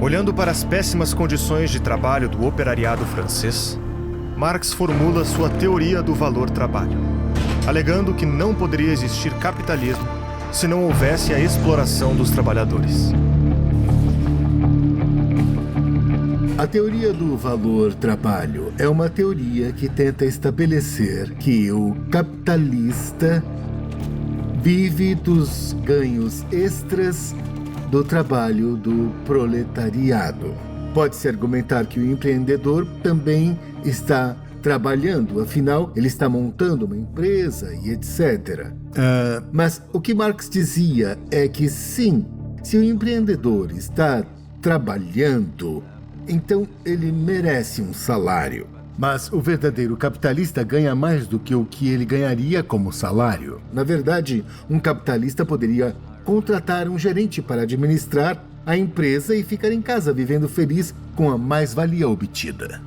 Olhando para as péssimas condições de trabalho do operariado francês, Marx formula sua teoria do valor-trabalho, alegando que não poderia existir capitalismo se não houvesse a exploração dos trabalhadores. A teoria do valor-trabalho é uma teoria que tenta estabelecer que o capitalista vive dos ganhos extras do trabalho do proletariado. Pode-se argumentar que o empreendedor também está trabalhando, afinal, ele está montando uma empresa e etc. Mas o que Marx dizia é que sim, se o empreendedor está trabalhando, então ele merece um salário. Mas o verdadeiro capitalista ganha mais do que o que ele ganharia como salário. Na verdade, um capitalista poderia contratar um gerente para administrar a empresa e ficar em casa vivendo feliz com a mais-valia obtida.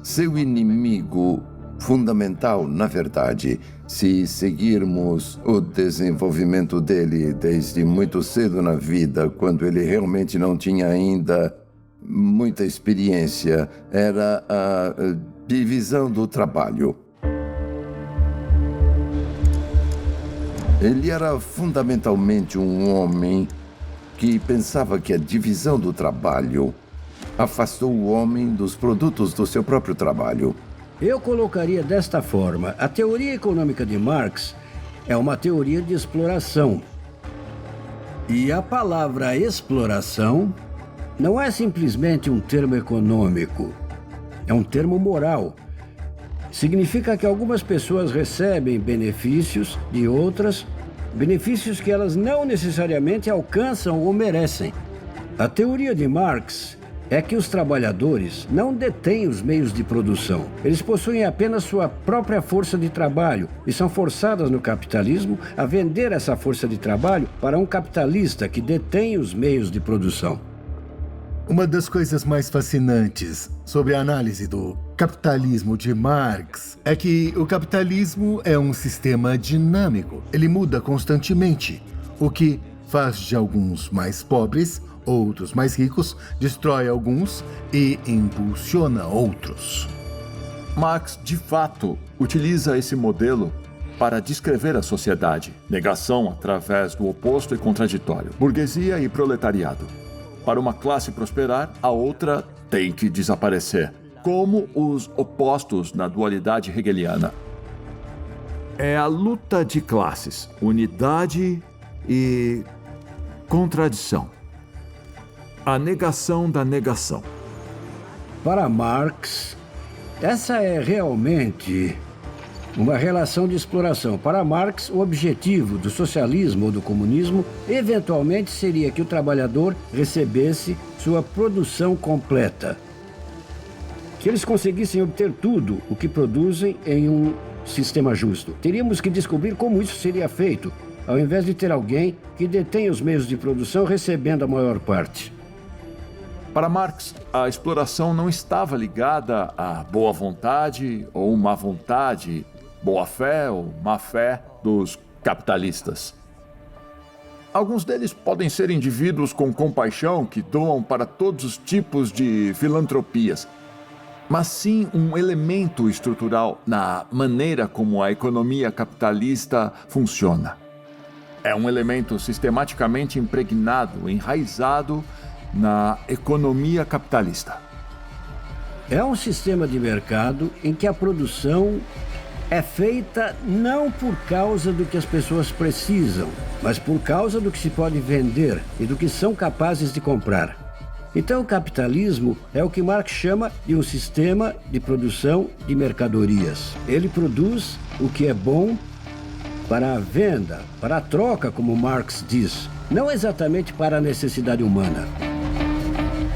Seu inimigo fundamental, na verdade, se seguirmos o desenvolvimento dele desde muito cedo na vida, quando ele realmente não tinha ainda muita experiência, era a divisão do trabalho. Ele era fundamentalmente um homem que pensava que a divisão do trabalho afastou o homem dos produtos do seu próprio trabalho. Eu colocaria desta forma: a teoria econômica de Marx é uma teoria de exploração. E a palavra exploração não é simplesmente um termo econômico, é um termo moral. Significa que algumas pessoas recebem benefícios de outras, benefícios que elas não necessariamente alcançam ou merecem. A teoria de Marx é que os trabalhadores não detêm os meios de produção. Eles possuem apenas sua própria força de trabalho e são forçadas no capitalismo a vender essa força de trabalho para um capitalista que detém os meios de produção. Uma das coisas mais fascinantes sobre a análise do capitalismo de Marx é que o capitalismo é um sistema dinâmico. Ele muda constantemente, o que faz de alguns mais pobres, outros mais ricos, destrói alguns e impulsiona outros. Marx, de fato, utiliza esse modelo para descrever a sociedade. Negação através do oposto e contraditório. Burguesia e proletariado. Para uma classe prosperar, a outra tem que desaparecer. Como os opostos na dualidade hegeliana. É a luta de classes, unidade e contradição. A negação da negação. Para Marx, essa é realmente uma relação de exploração. Para Marx, o objetivo do socialismo ou do comunismo eventualmente seria que o trabalhador recebesse sua produção completa. Que eles conseguissem obter tudo o que produzem em um sistema justo. Teríamos que descobrir como isso seria feito, ao invés de ter alguém que detém os meios de produção recebendo a maior parte. Para Marx, a exploração não estava ligada à boa vontade ou má vontade, boa fé ou má fé dos capitalistas. Alguns deles podem ser indivíduos com compaixão que doam para todos os tipos de filantropias, mas sim um elemento estrutural na maneira como a economia capitalista funciona. É um elemento sistematicamente impregnado, enraizado na economia capitalista. É um sistema de mercado em que a produção é feita não por causa do que as pessoas precisam, mas por causa do que se pode vender e do que são capazes de comprar. Então, o capitalismo é o que Marx chama de um sistema de produção de mercadorias. Ele produz o que é bom para a venda, para a troca, como Marx diz, não exatamente para a necessidade humana.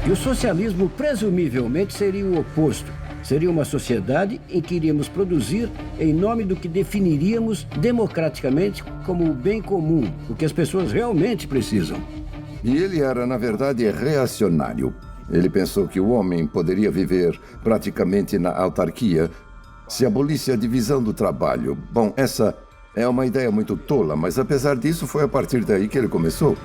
E o socialismo, presumivelmente, seria o oposto. Seria uma sociedade em que iríamos produzir em nome do que definiríamos democraticamente como o bem comum, o que as pessoas realmente precisam. E ele era, na verdade, reacionário. Ele pensou que o homem poderia viver praticamente na autarquia se abolisse a divisão do trabalho. Bom, essa é uma ideia muito tola, mas apesar disso foi a partir daí que ele começou.